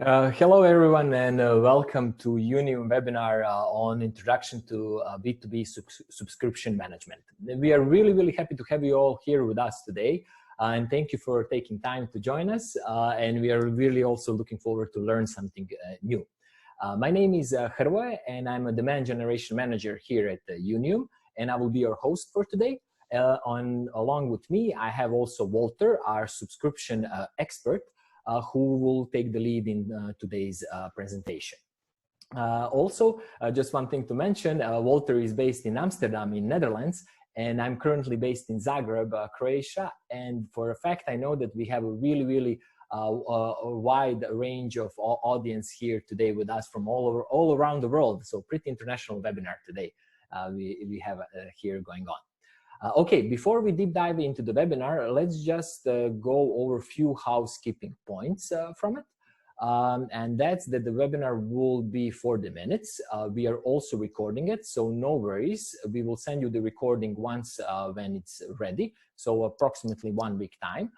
Hello everyone and welcome to Younium webinar on Introduction to B2B Subscription Management. We are really happy to have you all here with us today and thank you for taking time to join us and we are really also looking forward to learn something new. My name is Hrvoje and I'm a demand generation manager here at Younium and I will be your host for today. Along with me I have also Wolter, our subscription expert, who will take the lead in today's presentation. Just one thing to mention, Wolter is based in Amsterdam in Netherlands, and I'm currently based in Zagreb, Croatia. And for a fact, I know that we have a really wide range of audience here today with us from all around the world. So pretty international webinar today we have here going on. Okay, before we deep dive into the webinar, let's just go over a few housekeeping points from it. And that's that the webinar will be 40 minutes. We are also recording it, so no worries. We will send you the recording once when it's ready, so approximately 1 week time.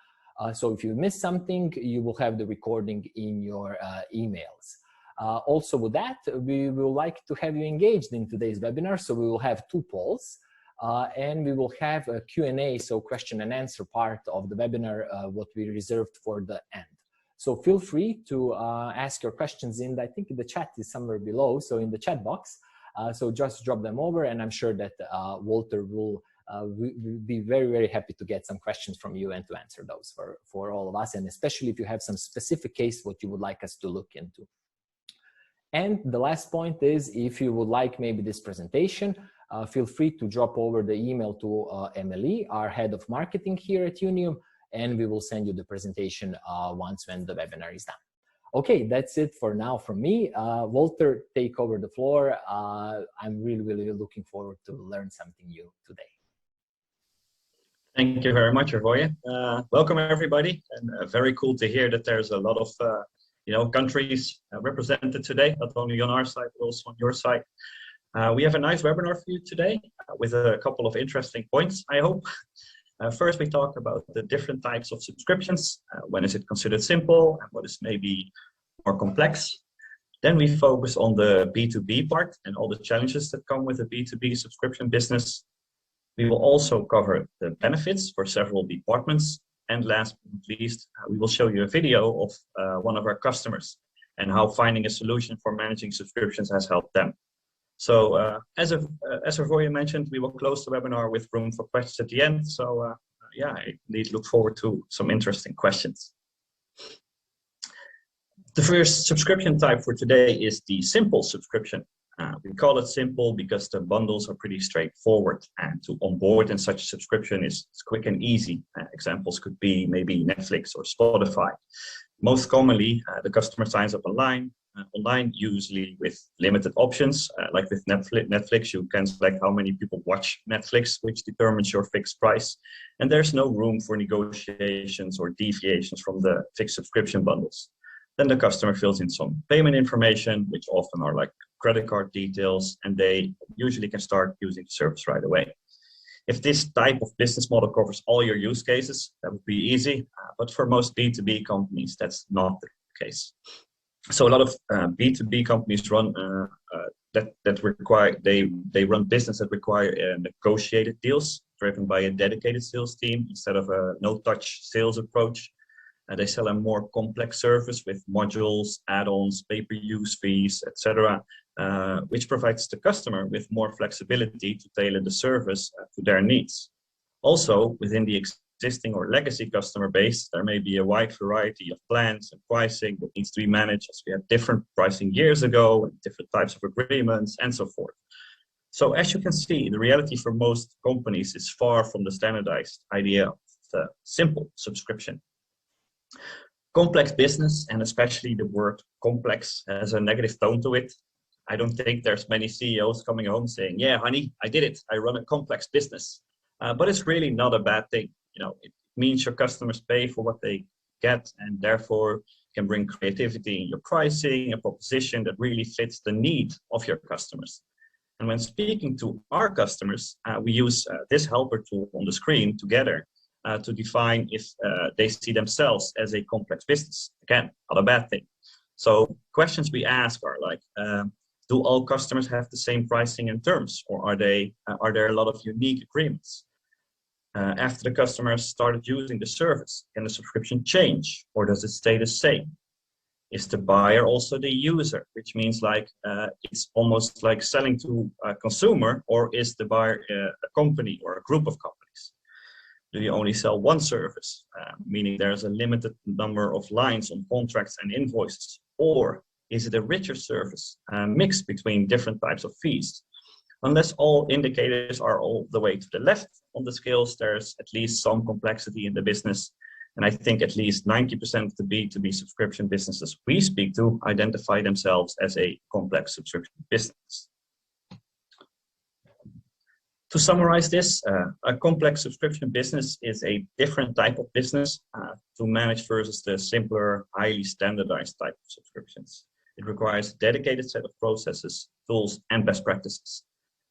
So if you miss something, you will have the recording in your emails. Also with that, we will like to have you engaged in today's webinar, so we will have 2 polls. And we will have a Q&A, so question and answer part of the webinar, what we reserved for the end. So feel free to ask your questions I think the chat is somewhere below, so in the chat box. So just drop them over and I'm sure that Wolter will be very happy to get some questions from you and to answer those for all of us, and especially if you have some specific case what you would like us to look into. And the last point is, if you would like maybe this presentation, feel free to drop over the email to Emily, our head of marketing here at Younium, and we will send you the presentation once when the webinar is done. Okay, that's it for now from me. Wolter, take over the floor. I'm really looking forward to learn something new today. Thank you very much, Hrvoje. Welcome everybody, and very cool to hear that there's a lot of countries represented today, not only on our side, but also on your side. We have a nice webinar for you today with a couple of interesting points, I hope. First, we talk about the different types of subscriptions. When is it considered simple and what is maybe more complex? Then we focus on the B2B part and all the challenges that come with a B2B subscription business. We will also cover the benefits for several departments. And last but not least, we will show you a video of one of our customers and how finding a solution for managing subscriptions has helped them. So as Hrvoje mentioned, we will close the webinar with room for questions at the end. So yeah, I indeed look forward to some interesting questions. The first subscription type for today is the simple subscription. We call it simple because the bundles are pretty straightforward, and to onboard in such a subscription is quick and easy. Examples could be maybe Netflix or Spotify. Most commonly, the customer signs up online, usually with limited options. Like with Netflix, you can select how many people watch Netflix, which determines your fixed price. And there's no room for negotiations or deviations from the fixed subscription bundles. Then the customer fills in some payment information, which often are like credit card details, and they usually can start using the service right away. If this type of business model covers all your use cases, that would be easy. But for most B2B companies, that's not the case. So a lot of B2B companies run they run business that require negotiated deals driven by a dedicated sales team instead of a no-touch sales approach. They sell a more complex service with modules, add-ons, pay-per-use fees, etc., which provides the customer with more flexibility to tailor the service to their needs. Also, within the existing or legacy customer base, there may be a wide variety of plans and pricing that needs to be managed, as we had different pricing years ago and different types of agreements and so forth. So as you can see, the reality for most companies is far from the standardized idea of the simple subscription. Complex business, and especially the word complex, has a negative tone to it. I don't think there's many CEOs coming home saying, yeah, honey, I did it. I run a complex business. But it's really not a bad thing. It means your customers pay for what they get, and therefore can bring creativity in your pricing, a proposition that really fits the need of your customers. And when speaking to our customers, we use this helper tool on the screen together to define if they see themselves as a complex business. Again, not a bad thing. So questions we ask are like, do all customers have the same pricing and terms, or are there a lot of unique agreements? After the customers started using the service, can the subscription change, or does it stay the same? Is the buyer also the user, which means like it's almost like selling to a consumer, or is the buyer a company or a group of companies? Do you only sell one service, meaning there's a limited number of lines on contracts and invoices, or is it a richer service mix between different types of fees? Unless all indicators are all the way to the left on the scales, there's at least some complexity in the business. And I think at least 90% of the B2B subscription businesses we speak to identify themselves as a complex subscription business. To summarize this, a complex subscription business is a different type of business to manage versus the simpler, highly standardized type of subscriptions. It requires a dedicated set of processes, tools, and best practices.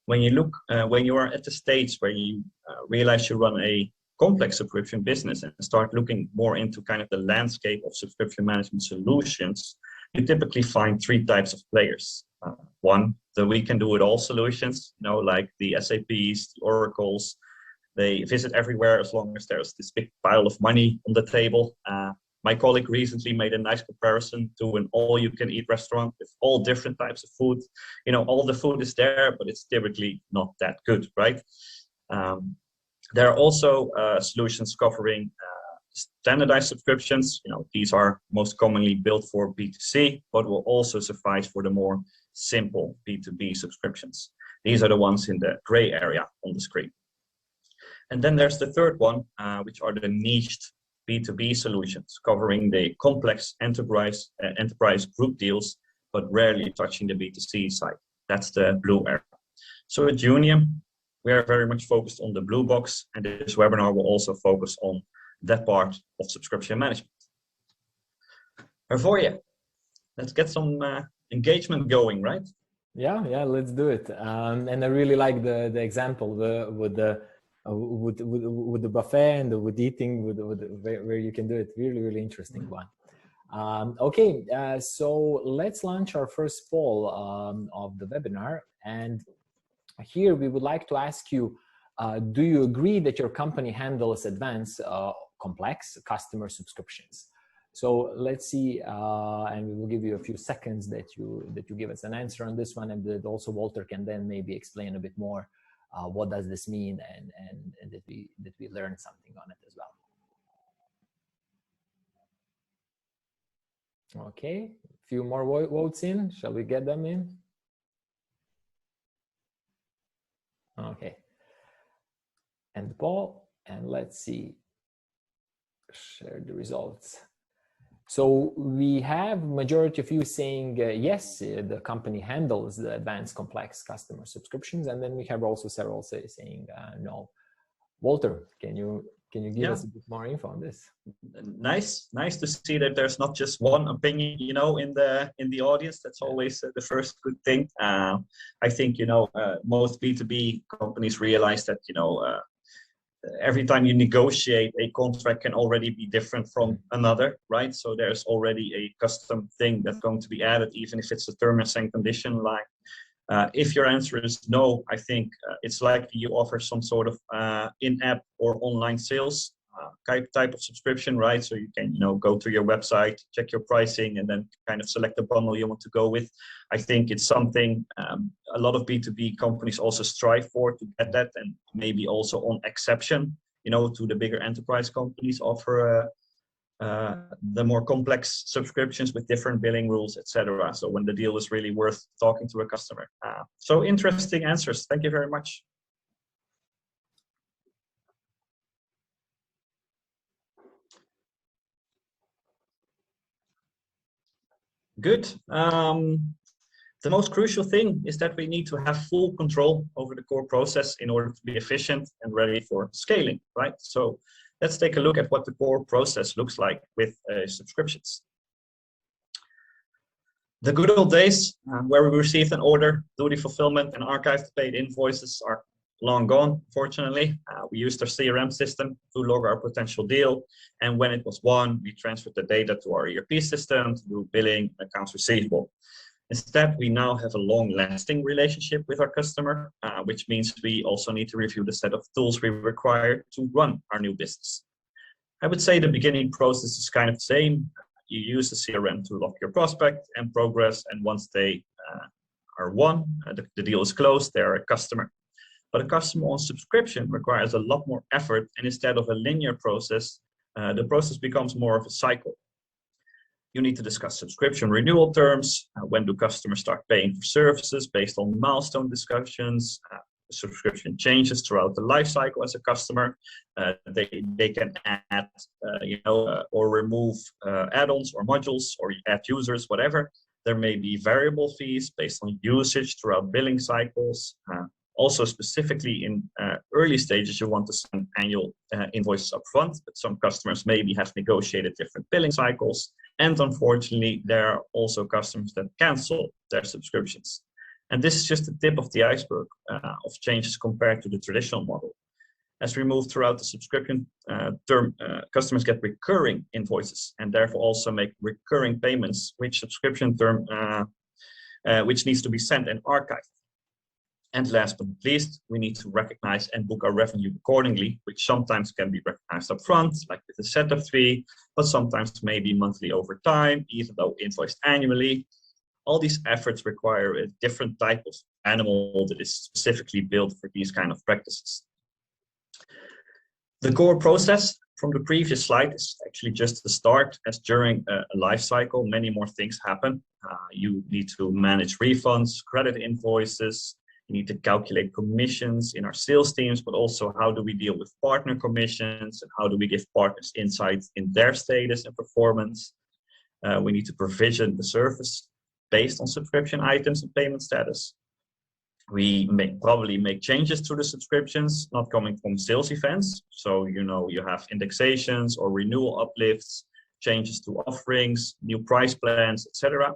When you are at the stage where you realize you run a complex subscription business and start looking more into kind of the landscape of subscription management solutions, you typically find three types of players. One, the we can do it all solutions, like the SAPs, the Oracles. They visit everywhere as long as there's this big pile of money on the table. My colleague recently made a nice comparison to an all-you-can-eat restaurant with all different types of food. All the food is there, but it's typically not that good, right? There are also solutions covering standardized subscriptions. These are most commonly built for B2C, but will also suffice for the more simple B2B subscriptions. These are the ones in the gray area on the screen. And then there's the third one, which are the niched B2B solutions, covering the complex enterprise group deals, but rarely touching the B2C side. That's the blue area. So at Younium, we are very much focused on the blue box, and this webinar will also focus on that part of subscription management. Hrvoje, let's get some engagement going, right? Yeah, let's do it. And I really like the example with the buffet and with eating, where you can do it. Really interesting one. Okay, so let's launch our first poll of the webinar. And here we would like to ask you, do you agree that your company handles advanced complex customer subscriptions? So let's see, and we will give you a few seconds that you give us an answer on this one, and that also Wolter can then maybe explain a bit more what does this mean, and that we learn something on it as well. Okay, a few more votes in. Shall we get them in? Okay, and poll, and let's see, share the results. So we have majority of you saying yes, the company handles the advanced complex customer subscriptions, and then we have also several saying no. Wolter, can you give us a bit more info on this? Nice to see that there's not just one opinion, in the audience. That's always the first good thing. I think most B2B companies realize that every time you negotiate, a contract can already be different from another, right? So there's already a custom thing that's going to be added, even if it's a terms and condition line. If your answer is no, I think it's likely you offer some sort of in-app or online sales type of subscription, right? So you can, go to your website, check your pricing, and then kind of select the bundle you want to go with. I think it's something a lot of B2B companies also strive for, to get that, and maybe also on exception, to the bigger enterprise companies offer the more complex subscriptions with different billing rules, etc. So when the deal is really worth talking to a customer. So interesting answers. Thank you very much. Good. The most crucial thing is that we need to have full control over the core process in order to be efficient and ready for scaling, right? So let's take a look at what the core process looks like with subscriptions. The good old days where we received an order, do the fulfillment, and archived paid invoices are long gone, fortunately. We used our CRM system to log our potential deal. And when it was won, we transferred the data to our ERP system to do billing, accounts receivable. Instead, we now have a long-lasting relationship with our customer, which means we also need to review the set of tools we require to run our new business. I would say the beginning process is kind of the same. You use the CRM to log your prospect and progress, and once they are won, the deal is closed, they're a customer. But a customer on subscription requires a lot more effort, and instead of a linear process, the process becomes more of a cycle. You need to discuss subscription renewal terms. When do customers start paying for services based on milestone discussions? Subscription changes throughout the life cycle as a customer. They can add, or remove add-ons or modules, or add users, whatever. There may be variable fees based on usage throughout billing cycles. Also, specifically in early stages, you want to send annual invoices upfront, but some customers maybe have negotiated different billing cycles. And unfortunately, there are also customers that cancel their subscriptions. And this is just the tip of the iceberg of changes compared to the traditional model. As we move throughout the subscription term, customers get recurring invoices and therefore also make recurring payments, which subscription term, which needs to be sent and archived. And last but not least, we need to recognize and book our revenue accordingly, which sometimes can be recognized upfront, like with a setup fee, but sometimes maybe monthly over time, even though invoiced annually. All these efforts require a different type of animal that is specifically built for these kind of practices. The core process from the previous slide is actually just the start, as during a life cycle, many more things happen. You need to manage refunds, credit invoices, you need to calculate commissions in our sales teams, but also how do we deal with partner commissions and how do we give partners insights in their status and performance. We need to provision the service based on subscription items and payment status. We may probably make changes to the subscriptions, not coming from sales events. So, you have indexations or renewal uplifts, changes to offerings, new price plans, etc.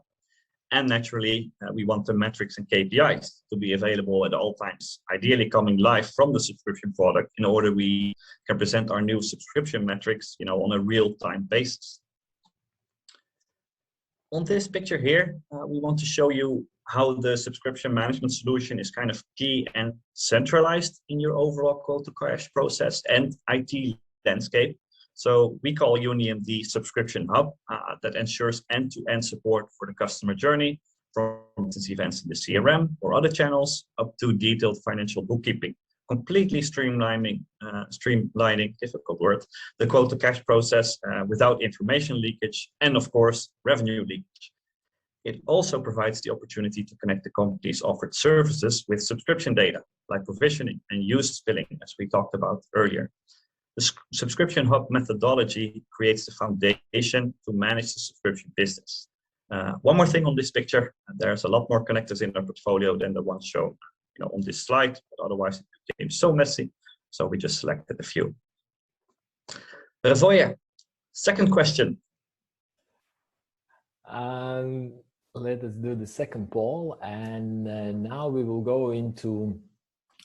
And naturally, we want the metrics and KPIs to be available at all times, ideally coming live from the subscription product in order we can present our new subscription metrics, on a real-time basis. On this picture here, we want to show you how the subscription management solution is kind of key and centralized in your overall quote-to-cash process and IT landscape. So we call Younium the subscription hub that ensures end-to-end support for the customer journey, from events in the CRM or other channels up to detailed financial bookkeeping, completely streamlining, difficult word, the quote-to-cash process without information leakage and, of course, revenue leakage. It also provides the opportunity to connect the company's offered services with subscription data, like provisioning and usage billing, as we talked about earlier. The subscription hub methodology creates the foundation to manage the subscription business. One more thing on this picture, there's a lot more connectors in our portfolio than the ones shown on this slide, but otherwise it became so messy, so we just selected a few. Hrvoje, second question. Let us do the second poll, and now we will go into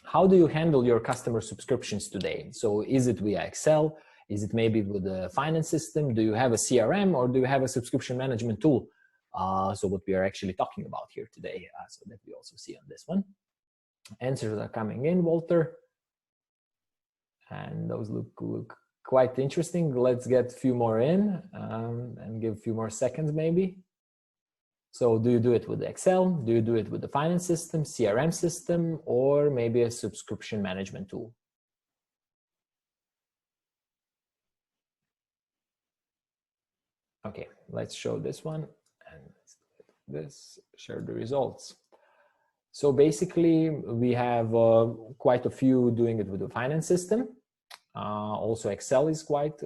how do you handle your customer subscriptions today? So is it via Excel? Is it maybe with the finance system? Do you have a CRM or do you have a subscription management tool? So what we are actually talking about here today, so that we also see on this one. Answers are coming in, Wolter. And those look quite interesting. Let's get a few more in and give a few more seconds maybe. So do you do it with Excel? Do you do it with the finance system, CRM system, or maybe a subscription management tool? Okay, let's show this one and this, share the results. So basically we have quite a few doing it with the finance system. Also Excel is quite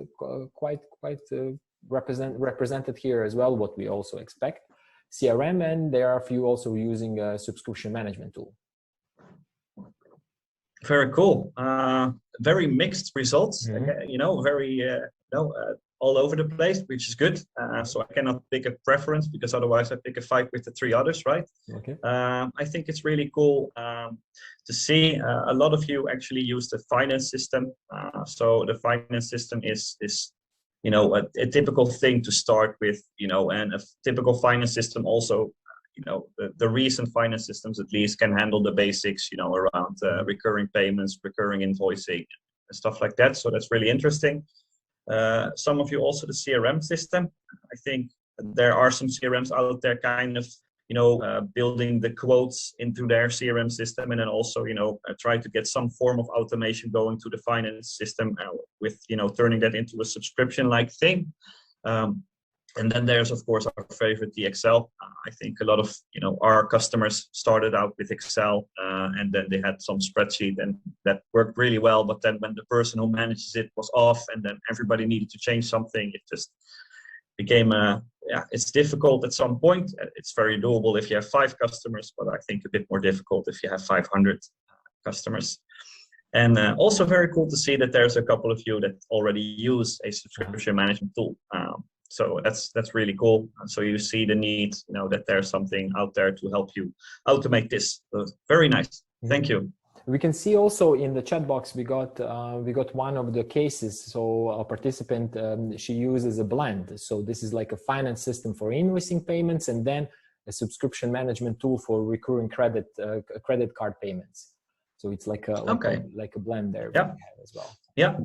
represented here as well, what we also expect. CRM, and there are a few also using a subscription management tool. Very cool. Very mixed results. Very all over the place, which is good. So I cannot pick a preference because otherwise I pick a fight with the three others, right? Okay. I think it's really cool to see a lot of you actually use the finance system. So the finance system is a typical thing to start with, and a typical finance system also, the recent finance systems at least can handle the basics, around recurring payments, recurring invoicing, and stuff like that. So that's really interesting. Some of you also the CRM system. I think there are some CRMs out there kind of, building the quotes into their CRM system, and then also, try to get some form of automation going to the finance system with, turning that into a subscription-like thing. And then there's, of course, our favorite, the Excel. I think a lot of, our customers started out with Excel, and then they had some spreadsheet, and that worked really well. But then when the person who manages it was off, and then everybody needed to change something, it just became it's difficult at some point. It's very doable if you have 5 customers, but I think a bit more difficult if you have 500 customers. And also very cool to see that there's a couple of you that already use a subscription management tool. So that's really cool. So you see the need, that there's something out there to help you automate this. So very nice. Thank you. We can see also in the chat box we got one of the cases. So a participant, she uses a blend. So this is like a finance system for invoicing payments, and then a subscription management tool for recurring credit card payments. So it's like a blend there. Yeah. As well. Yeah.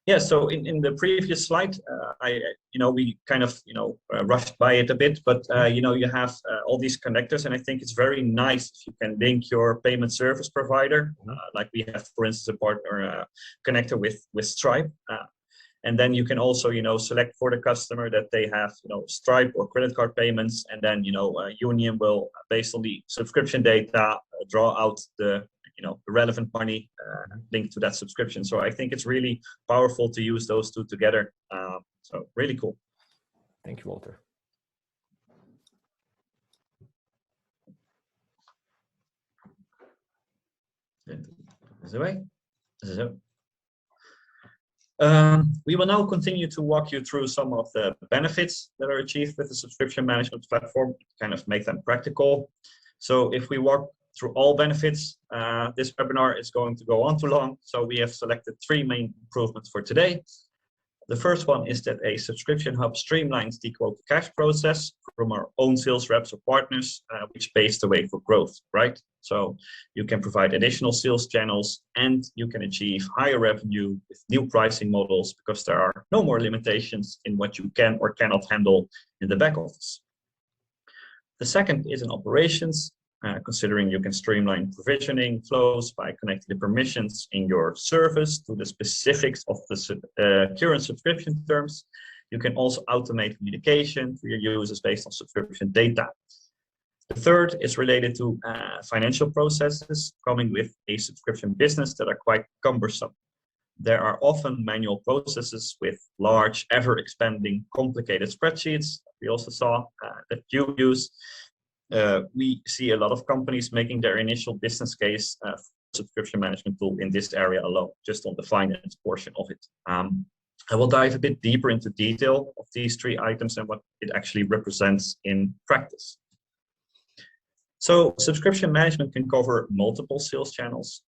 Yeah, so in the previous slide, we kind of, rushed by it a bit, but, you have all these connectors, and I think it's very nice if you can link your payment service provider, like we have, for instance, a partner connector with Stripe. And then you can also, select for the customer that they have, Stripe or credit card payments, and then, Younium will, based on the subscription data, draw out the relevant money linked to that subscription. So I think it's really powerful to use those two together. So really cool. Thank you, Wolter. We will now continue to walk you through some of the benefits that are achieved with the subscription management platform, kind of make them practical. So if we walk through all benefits, this webinar is going to go on too long. So we have selected 3 main improvements for today. The first one is that a subscription hub streamlines the quote to cash process from our own sales reps or partners, which paves the way for growth, right? So you can provide additional sales channels, and you can achieve higher revenue with new pricing models because there are no more limitations in what you can or cannot handle in the back office. The second is in operations. Considering you can streamline provisioning flows by connecting the permissions in your service to the specifics of the current subscription terms. You can also automate communication to your users based on subscription data. The third is related to financial processes coming with a subscription business that are quite cumbersome. There are often manual processes with large, ever-expanding, complicated spreadsheets. We also saw that you use. We see a lot of companies making their initial business case subscription management tool in this area alone, just on the finance portion of it. I will dive a bit deeper into detail of these 3 items and what it actually represents in practice. So subscription management can cover multiple sales channels.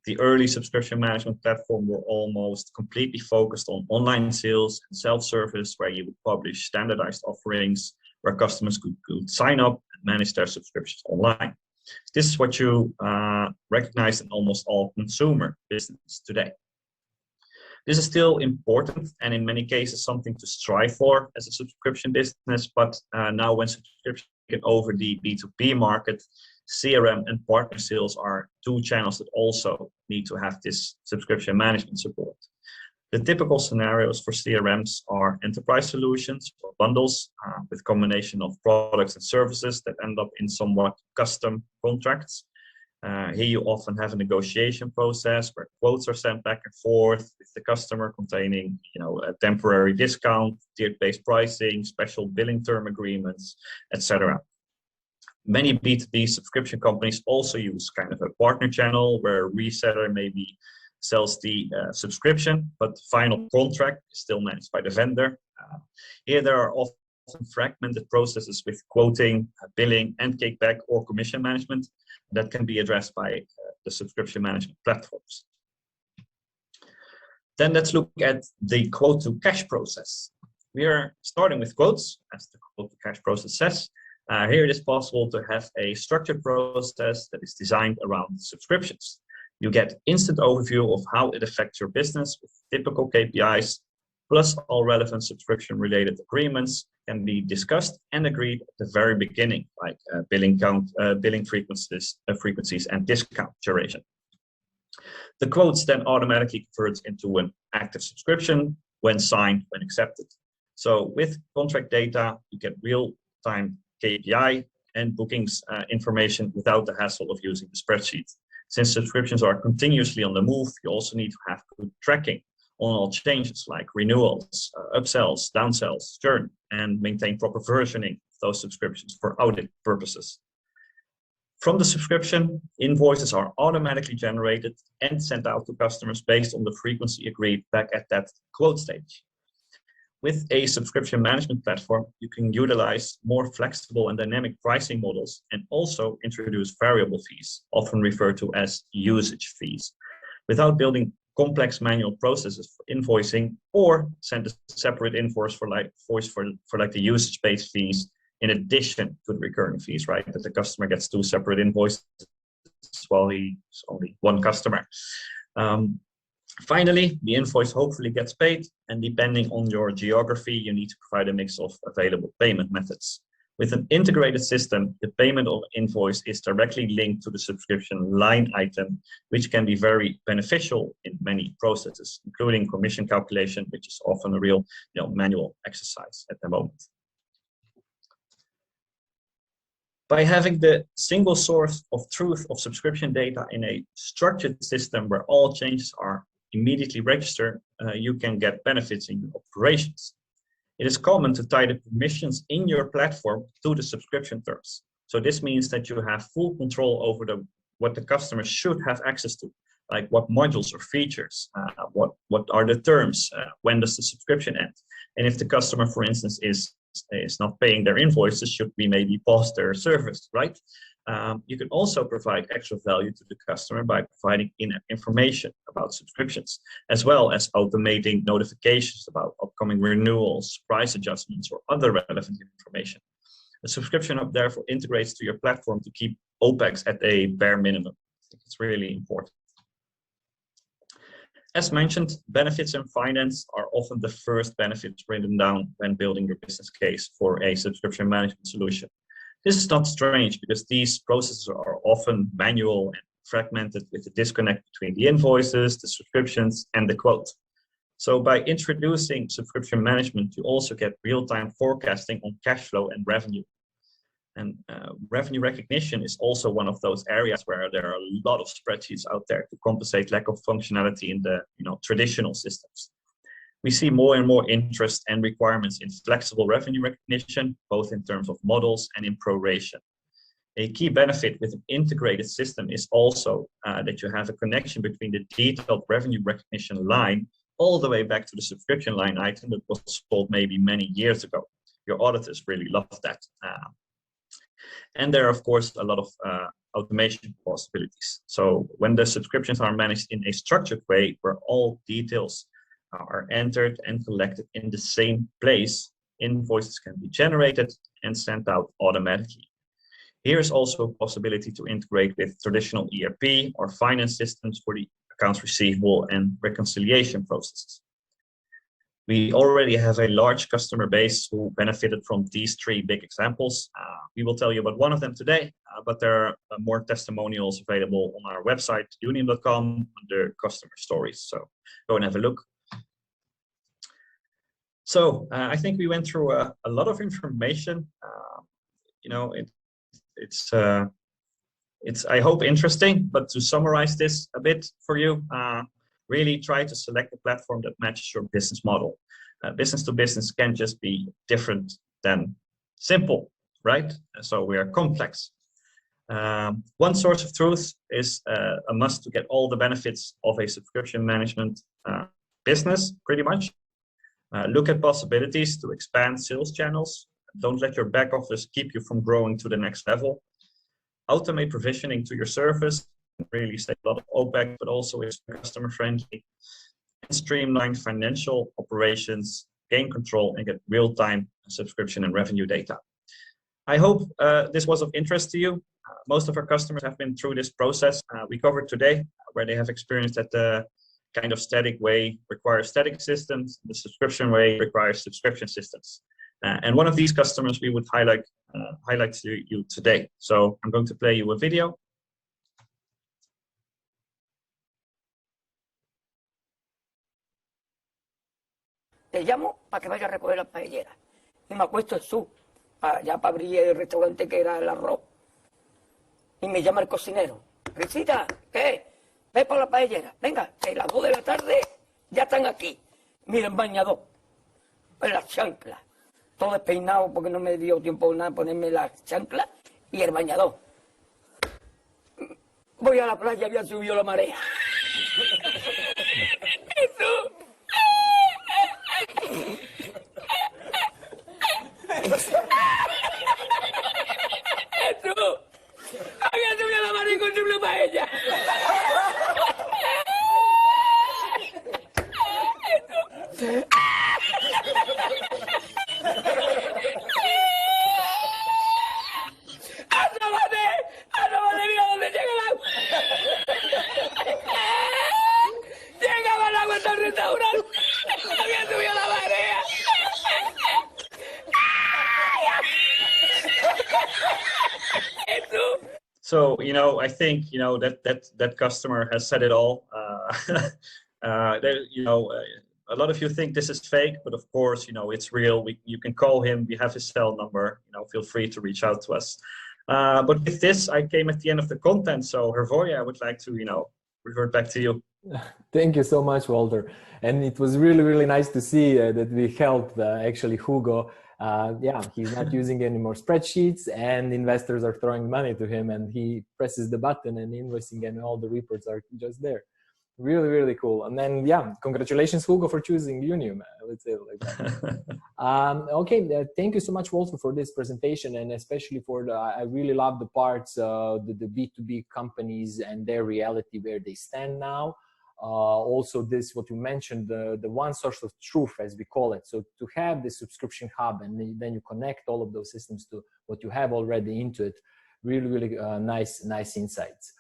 The early subscription management platform were almost completely focused on online sales and self-service, where you would publish standardized offerings where customers could sign up and manage their subscriptions online. This is what you recognize in almost all consumer business today. This is still important, and in many cases something to strive for as a subscription business, but now when subscription taken over the B2B market, CRM and partner sales are 2 channels that also need to have this subscription management support. The typical scenarios for CRMs are enterprise solutions or bundles with combination of products and services that end up in somewhat custom contracts. Here you often have a negotiation process where quotes are sent back and forth with the customer containing, a temporary discount, tiered-based pricing, special billing term agreements, etc. Many B2B subscription companies also use kind of a partner channel where a reseller maybe sells the subscription, but the final contract is still managed by the vendor. Here there are often fragmented processes with quoting, billing, and kickback or commission management that can be addressed by the subscription management platforms. Then let's look at the quote to cash process. We are starting with quotes, as the quote to cash process says. Here it is possible to have a structured process that is designed around subscriptions. You get instant overview of how it affects your business with typical KPIs, plus all relevant subscription-related agreements can be discussed and agreed at the very beginning, like billing count, billing frequencies, and discount duration. The quotes then automatically converts into an active subscription when signed, when accepted. So with contract data, you get real-time KPI and bookings information without the hassle of using the spreadsheet. Since subscriptions are continuously on the move, you also need to have good tracking on all changes like renewals, upsells, downsells, churn, and maintain proper versioning of those subscriptions for audit purposes. From the subscription, invoices are automatically generated and sent out to customers based on the frequency agreed back at that quote stage. With a subscription management platform, you can utilize more flexible and dynamic pricing models and also introduce variable fees, often referred to as usage fees, without building complex manual processes for invoicing or send a separate invoice for the usage-based fees in addition to the recurring fees, right? That the customer gets two separate invoices while he's only one customer. Finally, the invoice hopefully gets paid, and depending on your geography, you need to provide a mix of available payment methods. With an integrated system, the payment of invoice is directly linked to the subscription line item, which can be very beneficial in many processes, including commission calculation, which is often a real manual exercise at the moment. By having the single source of truth of subscription data in a structured system where all changes are immediately registered, you can get benefits in your operations. It is common to tie the permissions in your platform to the subscription terms. So this means that you have full control over what the customer should have access to, like what modules or features, what are the terms, when does the subscription end, and if the customer, for instance, is not paying their invoices, should we maybe pause their service, right? You can also provide extra value to the customer by providing in-app information about subscriptions, as well as automating notifications about upcoming renewals, price adjustments, or other relevant information. The subscription hub therefore integrates to your platform to keep OPEX at a bare minimum. I think it's really important. As mentioned, benefits in finance are often the first benefits written down when building your business case for a subscription management solution. This is not strange because these processes are often manual and fragmented with a disconnect between the invoices, the subscriptions, and the quote. So by introducing subscription management, you also get real-time forecasting on cash flow and revenue. And revenue recognition is also one of those areas where there are a lot of spreadsheets out there to compensate lack of functionality in the traditional systems. We see more and more interest and requirements in flexible revenue recognition, both in terms of models and in proration. A key benefit with an integrated system is also that you have a connection between the detailed revenue recognition line all the way back to the subscription line item that was sold maybe many years ago. Your auditors really love that. And there are, of course, a lot of automation possibilities. So when the subscriptions are managed in a structured way where all details are entered and collected in the same place, invoices can be generated and sent out automatically. Here is also a possibility to integrate with traditional ERP or finance systems for the accounts receivable and reconciliation processes. We already have a large customer base who benefited from these three big examples. We will tell you about one of them today, but there are more testimonials available on our website, younium.com, under customer stories. So go and have a look. So I think we went through a lot of information. It's I hope interesting, but to summarize this a bit for you, really try to select a platform that matches your business model. Business to business can just be different than simple, right? So we are complex. One source of truth is a must to get all the benefits of a subscription management business, pretty much. Look at possibilities to expand sales channels. Don't let your back office keep you from growing to the next level. Automate provisioning to your service, really save a lot of OPEX, but also is customer friendly. And streamline financial operations, gain control, and get real-time subscription and revenue data. I hope this was of interest to you. Most of our customers have been through this process we covered today, where they have experienced that the kind of static way requires static systems, the subscription way requires subscription systems. And one of these customers we would highlight to you today. So I'm going to play you a video. Te llamo para que vaya a recoger las paelleras. Y me acuesto en ya para abrir el restaurante que era el arroz. Y me llama el cocinero. Risita, ¿qué? Ve por la paellera. Venga, que a las 2 de la tarde ya están aquí. Miren, bañador. En las chanclas. Todo despeinado porque no me dio tiempo nada ponerme las chanclas y el bañador. Voy a la playa, había subido la marea. Jesús. Jesús. Había subido la marea y encontré una paella. So, you know, I think, you know, that customer has said it all. A lot of you think this is fake, but of course, you know, it's real. You can call him. We have his cell number. You know, feel free to reach out to us. But with this, I came at the end of the content. So, Hrvoje, I would like to, you know, revert back to you. Thank you so much, Wolter. And it was really, really nice to see that we helped actually Hugo. Yeah, he's not using any more spreadsheets, and investors are throwing money to him, and he presses the button and invoicing and all the reports are just there. Really, really cool. And then, yeah, congratulations, Hugo, for choosing Younium. Let's say it like that. Okay, thank you so much, Wolter, for this presentation, and especially for I really love the parts, the B2B companies and their reality where they stand now. Also this, what you mentioned, the one source of truth, as we call it. So to have the subscription hub, and then you connect all of those systems to what you have already into it. Really, really nice insights.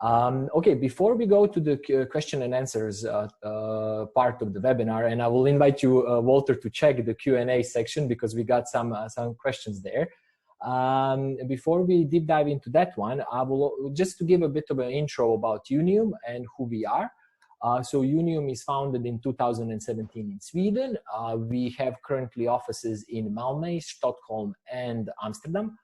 Okay, before we go to the question and answers part of the webinar, and I will invite you, Wolter, to check the Q&A section because we got some questions there. Before we deep dive into that one, I will just to give a bit of an intro about Younium and who we are. So Younium is founded in 2017 in Sweden. We have currently offices in Malmö, Stockholm, and Amsterdam.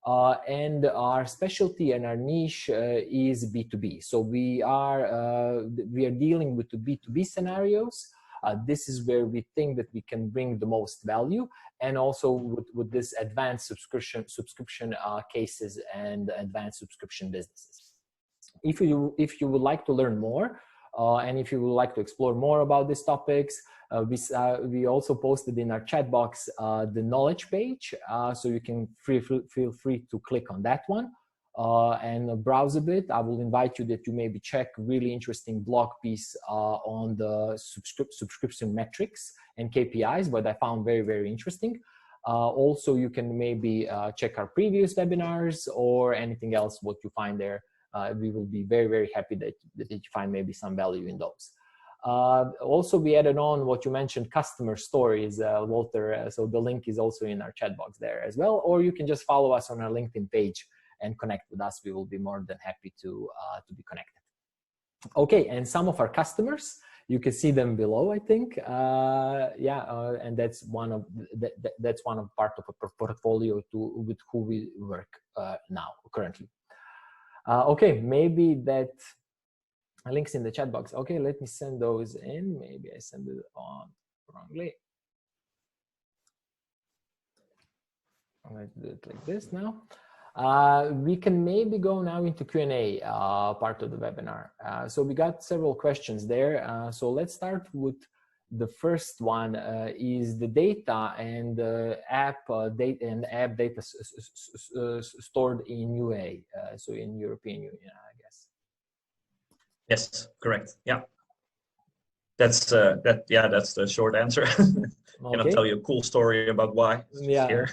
And our specialty and our niche is B2B. So we are dealing with the B2B scenarios. This is where we think that we can bring the most value, and also with this advanced subscription cases and advanced subscription businesses. If you would like to learn more, and if you would like to explore more about these topics, we also posted in our chat box the knowledge page, so you can feel free to click on that one and browse a bit. I will invite you that you maybe check really interesting blog piece on the subscription metrics and KPIs, but I found very, very interesting. Also, you can maybe check our previous webinars or anything else what you find there. We will be very, very happy that you find maybe some value in those. Also, we added on what you mentioned, customer stories, Wolter. So the link is also in our chat box there as well. Or you can just follow us on our LinkedIn page and connect with us. We will be more than happy to be connected. Okay, and some of our customers, you can see them below, I think. And that's one of part of a portfolio with who we work now currently. Okay, maybe that links in the chat box. Okay, let me send those in. Maybe I send it on wrongly. Let's do it like this now. We can maybe go now into Q&A part of the webinar. So we got several questions there. So let's start with The first one is the data and app data stored in UA, so in European Union, I guess. Yes, correct. Yeah. That's that's the short answer. Can I tell you a cool story about why? Yeah.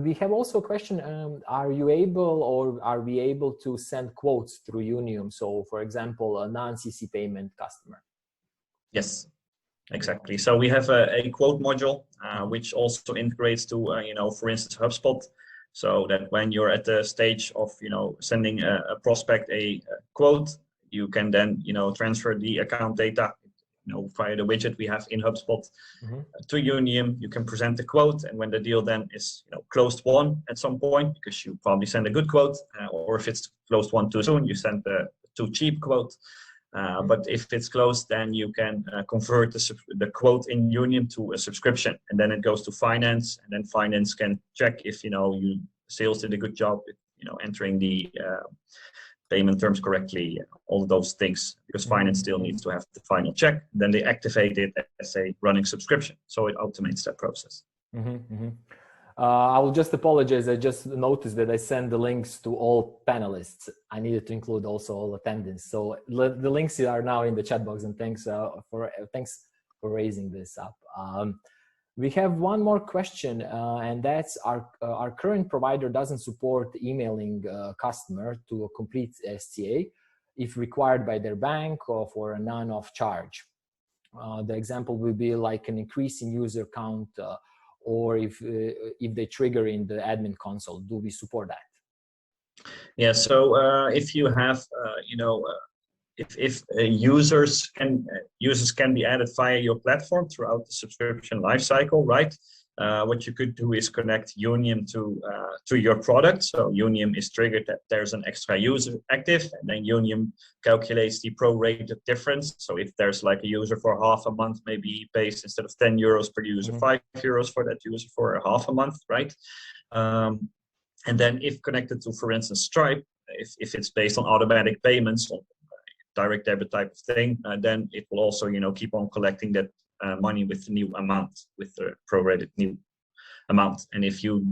We have also a question, are you able or are we able to send quotes through Younium? So for example, a non-CC payment customer. Yes, exactly. So we have a quote module, which also integrates to, for instance, HubSpot. So that when you're at the stage of, sending a prospect a quote, you can then, transfer the account data, via the widget we have in HubSpot to Younium. You can present the quote, and when the deal then is, closed won at some point, because you probably send a good quote, or if it's closed won too soon, you send a too cheap quote. But if it's closed, then you can convert the quote in Younium to a subscription, and then it goes to finance, and then finance can check if sales did a good job with entering the payment terms correctly, all of those things, because finance still needs to have the final check. Then they activate it as a running subscription, so it automates that process. I will just apologize. I just noticed that I sent the links to all panelists. I needed to include also all attendants. So the links are now in the chat box, and thanks for raising this up. We have one more question, and that's our current provider doesn't support emailing customer to a complete STA if required by their bank or for a none-off charge. The example will be like an increase in user count, or if they trigger in the admin console. Do we support that? Yeah, so if you have, if users can be added via your platform throughout the subscription lifecycle, right? What you could do is connect Younium to your product. So Younium is triggered that there's an extra user active, and then Younium calculates the prorated difference. So if there's like a user for half a month, maybe he pays, instead of 10 euros per user, 5 euros for that user for a half a month, right? And then if connected to, for instance, Stripe, if it's based on automatic payments, or direct debit type of thing, then it will also, keep on collecting that money with the new amount, with the prorated new amount. And if you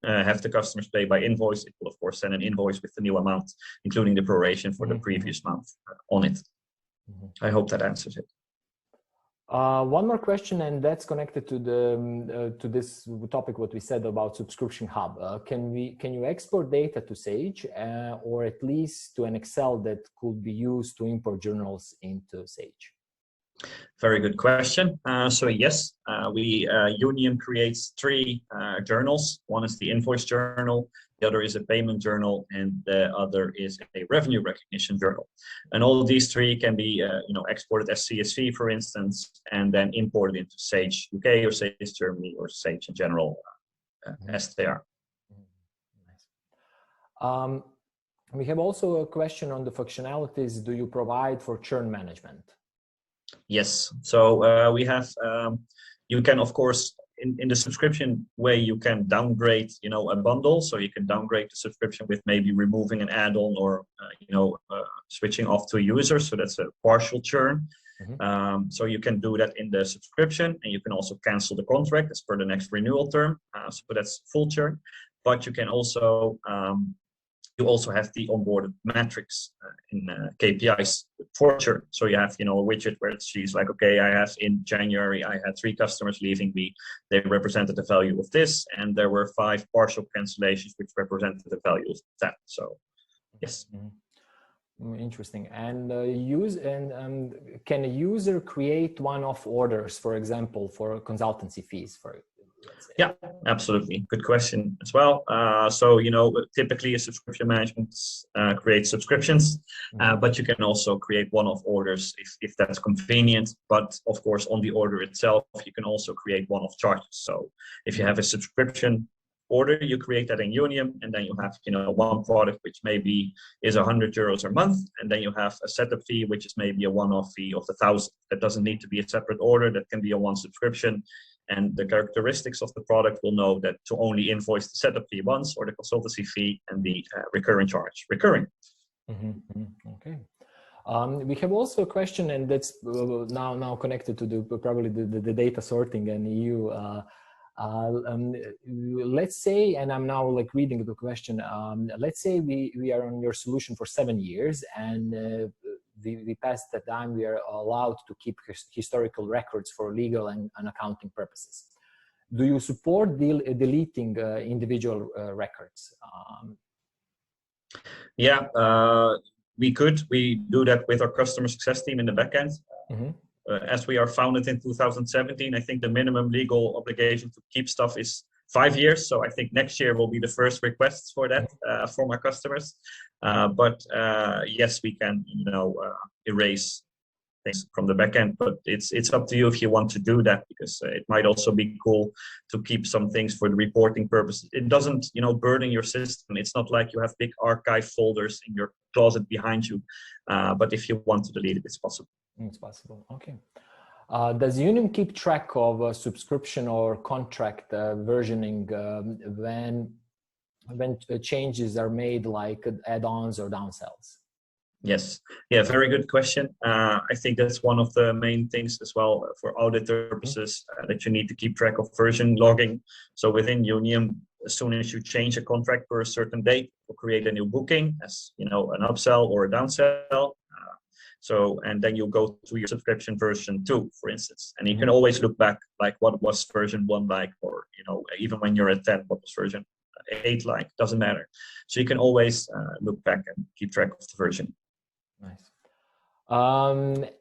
have the customers pay by invoice, it will of course send an invoice with the new amount, including the proration for the previous month on it. I hope that answers it. One more question, and that's connected to the to this topic what we said about subscription hub. Can you export data to Sage, or at least to an Excel that could be used to import journals into Sage? Very good question. So yes, Younium creates 3 journals. One is the invoice journal, the other is a payment journal, and the other is a revenue recognition journal. And all of these 3 can be exported as CSV, for instance, and then imported into Sage UK or Sage Germany or Sage in general as they are. We have also a question on the functionalities. Do you provide for churn management? Yes, so we have, you can of course, in the subscription way, you can downgrade, a bundle. So you can downgrade the subscription with maybe removing an add-on or, switching off to a user. So that's a partial churn. So you can do that in the subscription, and you can also cancel the contract as per the next renewal term. So that's full churn, but you can also, you also have the onboarded metrics in KPIs for churn. So you have, a widget where she's like, okay, I have in January, I had 3 customers leaving me. They represented the value of this, and there were 5 partial cancellations, which represented the value of that. So, yes. Interesting. And can a user create one-off orders, for example, for consultancy fees? Yeah, absolutely. Good question as well. So, typically a subscription management creates subscriptions, but you can also create one-off orders if that's convenient. But of course, on the order itself, you can also create one-off charges. So if you have a subscription order, you create that in Younium, and then you have, one product, which maybe is 100 euros a month. And then you have a setup fee, which is maybe a one-off fee of 1,000. That doesn't need to be a separate order. That can be a one subscription. And the characteristics of the product will know that to only invoice the setup fee once, or the consultancy fee and the recurring charge recurring. Okay. We have also a question, and that's now connected to probably the data sorting and EU. Let's say, and I'm now like reading the question. Let's say we are on your solution for 7 years, and we past that time we are allowed to keep historical records for legal and accounting purposes. Do you support deleting individual records? Yeah, we do that with our customer success team in the backend. As we are founded in 2017, I think the minimum legal obligation to keep stuff is 5 years. So I think next year will be the first requests for that from our customers. But yes, we can, erase things from the backend. But it's up to you if you want to do that, because it might also be cool to keep some things for the reporting purposes. It doesn't, burden your system. It's not like you have big archive folders in your closet behind you. But if you want to delete it, it's possible. It's possible. Okay. Does Younium keep track of subscription or contract versioning when changes are made, like add-ons or downsells? Yes. Yeah, very good question. I think that's one of the main things as well for audit purposes, that you need to keep track of version logging. So within Younium, as soon as you change a contract for a certain date or create a new booking, as an upsell or a downsell, and then you go to your subscription version 2, for instance, and you can always look back, like what was version 1 like, or even when you're at 10, what was version 8 like, doesn't matter. So you can always look back and keep track of the version. Nice.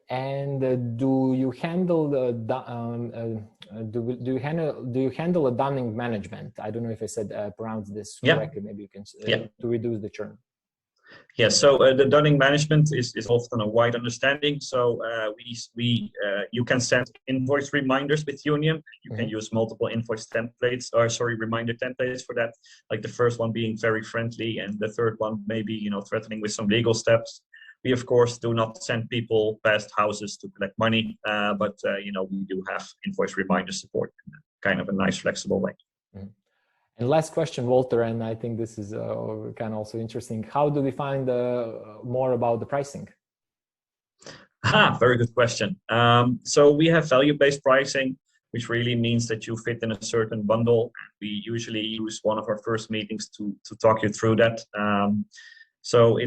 And do you handle a dunning management? I don't know if I said pronounce this correctly. Maybe you can to reduce the churn. Yeah, so the dunning management is often a wide understanding. So you can send invoice reminders with Younium. You can use multiple invoice templates, reminder templates for that. Like the first one being very friendly, and the third one maybe threatening with some legal steps. We of course do not send people past houses to collect money, but we do have invoice reminder support in kind of a nice, flexible way. And last question, Wolter, and I think this is kind of also interesting. How do we find more about the pricing? Very good question. So we have value-based pricing, which really means that you fit in a certain bundle. We usually use one of our first meetings to talk you through that. So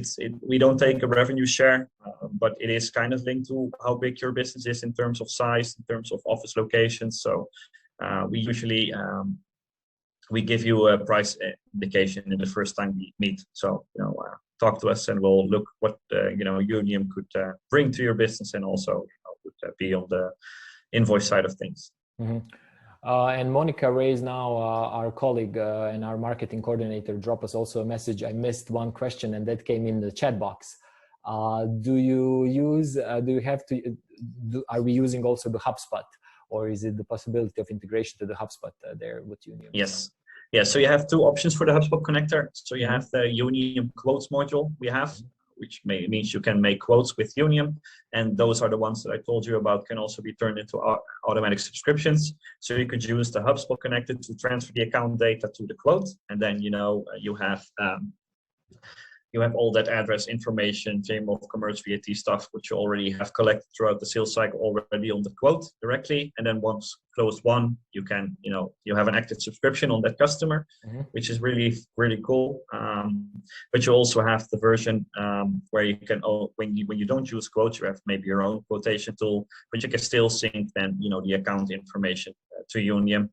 we don't take a revenue share, but it is kind of linked to how big your business is in terms of size, in terms of office locations. So we usually we give you a price indication in the first time we meet. So talk to us, and we'll look what Younium could bring to your business, and also would be on the invoice side of things. And Monica Reyes, now our colleague and our marketing coordinator, dropped us also a message. I missed one question, and that came in the chat box. Are we using also the HubSpot, or is it the possibility of integration to the HubSpot there with Younium? Yes. Yeah, so you have 2 options for the HubSpot connector. So you have the Younium quotes module which means you can make quotes with Younium, and those are the ones that I told you about can also be turned into automatic subscriptions. So you could use the HubSpot connector to transfer the account data to the quote, and then you have all that address information, JMOL, commerce, VAT stuff, which you already have collected throughout the sales cycle already on the quote directly. And then once closed one, you can, you have an active subscription on that customer, which is really, really cool. But you also have the version where you can, when you don't use quotes, you have maybe your own quotation tool, but you can still sync then, the account information to Younium.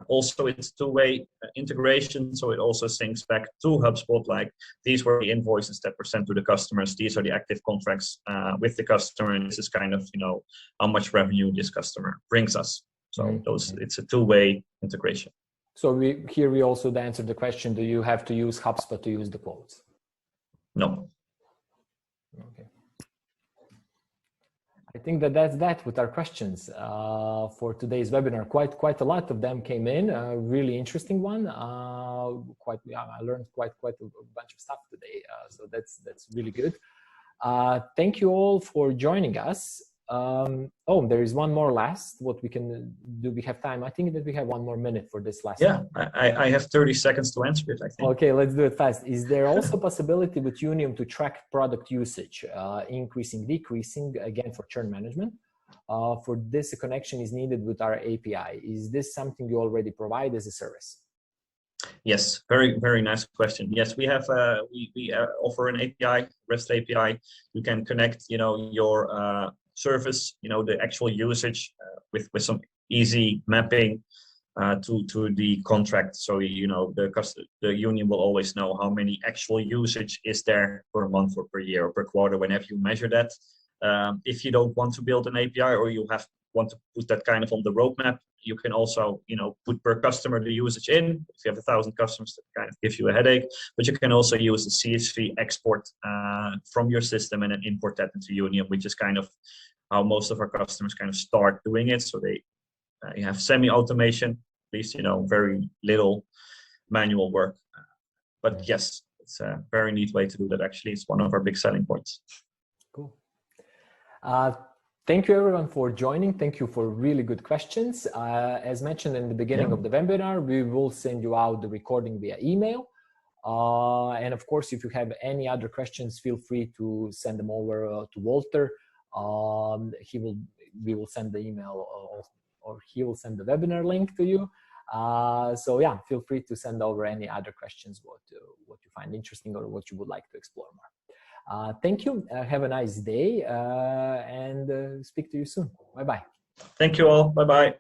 Also, it's two-way integration, so it also syncs back to HubSpot, like these were the invoices that were sent to the customers, these are the active contracts with the customer, and this is kind of how much revenue this customer brings us. So it's a two-way integration. So here we also answered the question, do you have to use HubSpot to use the quotes? No. Okay. I think that's that with our questions for today's webinar. Quite a lot of them came in. A really interesting one. I learned quite a bunch of stuff today. So that's really good. Thank you all for joining us. Oh, there is one more last. What we can do? We have time. I think that we have 1 more minute for this last. Yeah, I have 30 seconds to answer it, I think. Okay, let's do it fast. Is there also possibility with Younium to track product usage, increasing, decreasing, again for churn management? For this, a connection is needed with our API. Is this something you already provide as a service? Yes, very nice question. Yes, we have we offer an API, REST API. You can connect, you know, your service, you know, the actual usage with some easy mapping to the contract. So you know the Younium will always know how many actual usage is there per month or per year or per quarter whenever you measure that. If you don't want to build an API or you want to put that kind of on the roadmap, you can also, you know, put per customer the usage in. If you have 1,000 customers, that kind of gives you a headache. But you can also use the CSV export from your system and then import that into Younium, which is kind of how most of our customers kind of start doing it. So they you have semi-automation, at least, you know, very little manual work. But yes, it's a very neat way to do that. Actually, it's one of our big selling points. Cool. Thank you everyone for joining. Thank you for really good questions. As mentioned in the beginning of the webinar, we will send you out the recording via email. And of course, if you have any other questions, feel free to send them over to Wolter. We will send the email or he will send the webinar link to you. So yeah, feel free to send over any other questions, what you find interesting or what you would like to explore more. Thank you. Have a nice day and speak to you soon. Bye-bye. Thank you all. Bye-bye.